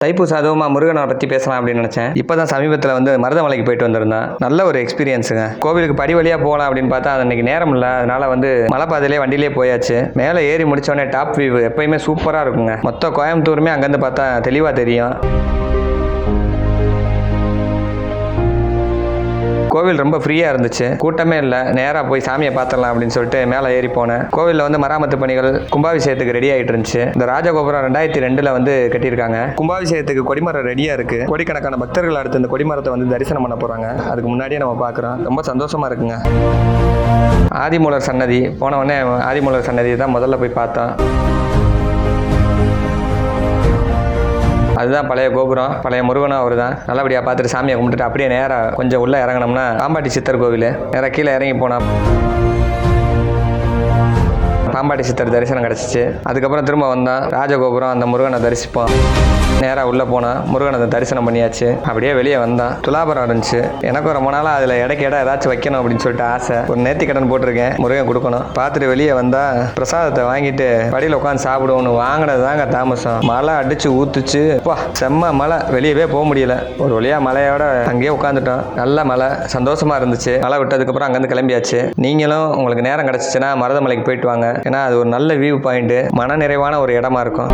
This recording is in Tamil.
தைப்பூச அதுவுமா முருகனை பற்றி பேசலாம் அப்படின்னு நினச்சேன். இப்போ தான் சமீபத்தில் வந்து மருதமலைக்கு போயிட்டு வந்திருந்தேன். நல்ல ஒரு எக்ஸ்பீரியன்ஸுங்க. கோவிலுக்கு படி வழியாக போகலாம் அப்படின்னு பார்த்தா அது அன்றைக்கி நேரம் இல்லை. அதனால் வந்து மலை பாதையிலே வண்டியிலே போயாச்சு. மேலே ஏறி முடித்தோடனே டாப் வியூ எப்போயுமே சூப்பராக இருக்குங்க. மொத்த கோயம்புத்தூருமே அங்கேருந்து பார்த்தா தெளிவாக தெரியும். கோவில் ரொம்ப ஃப்ரீயாக இருந்துச்சு, கூட்டமே இல்லை. நேராக போய் சாமியை பார்த்துடலாம் அப்படின்னு சொல்லிட்டு மேலே ஏறி போனேன். கோவிலில் வந்து மராமத்து பணிகள் கும்பாபிஷேகத்துக்கு ரெடி ஆகிட்டு இருந்துச்சு. இந்த ராஜகோபுரம் 2002 வந்து கட்டியிருக்காங்க. கும்பாபிஷேகத்துக்கு கொடிமரம் ரெடியாக இருக்குது. கோடிக்கணக்கான பக்தர்கள் அடுத்து இந்த கொடிமரத்தை வந்து தரிசனம் பண்ண போகிறாங்க. அதுக்கு முன்னாடியே நம்ம பார்க்குறோம். ரொம்ப சந்தோஷமாக இருக்குங்க. ஆதிமூலர் சன்னதி போனவொடனே ஆதிமூலர் சன்னதி தான் முதல்ல போய் பார்த்தோம். அதுதான் பழைய கோபுரம், பழைய முருகனும் அவர் தான். நல்லபடியாக பார்த்துட்டு சாமியை கும்பிட்டுட்டு அப்படியே நேராக கொஞ்சம் உள்ளே இறங்கினோம்னா பாம்பாட்டி சித்தர் கோவில். நேராக கீழே இறங்கி போனால் பாம்பாட்டி சித்தர் தரிசனம் கிடச்சிச்சு. அதுக்கப்புறம் திரும்ப வந்தோம். ராஜகோபுரம் அந்த முருகனை தரிசிப்போம். நேராக உள்ளே போனால் முருகனை தரிசனம் பண்ணியாச்சு. அப்படியே வெளியே வந்தான். துலாபரம் இருந்துச்சு. எனக்கும் ரொம்ப நாளாக அதில் இடைக்கு இடம் ஏதாச்சும் வைக்கணும் அப்படின்னு சொல்லிட்டு ஆசை. ஒரு நேர்த்தி கடன் போட்டிருக்கேன், முருகன் கொடுக்கணும். பார்த்துட்டு வெளியே வந்தால் பிரசாதத்தை வாங்கிட்டு படியில் உட்காந்து சாப்பிடுவோன்னு வாங்கினது தாங்க தாமசம். மழை அடிச்சு ஊத்துச்சு. செம்ம மழை, வெளியவே போக முடியல. ஒரு வழியாக மழையோட அங்கேயே உட்காந்துட்டோம். நல்ல மழை, சந்தோஷமாக இருந்துச்சு. மழை விட்டதுக்கப்புறம் அங்கேருந்து கிளம்பியாச்சு. நீங்களும் உங்களுக்கு நேரம் கிடச்சிச்சின்னா மருதமலைக்கு போயிட்டு வாங்க. ஏன்னா அது ஒரு நல்ல வியூ பாயிண்ட்டு, மன நிறைவான ஒரு இடமா இருக்கும்.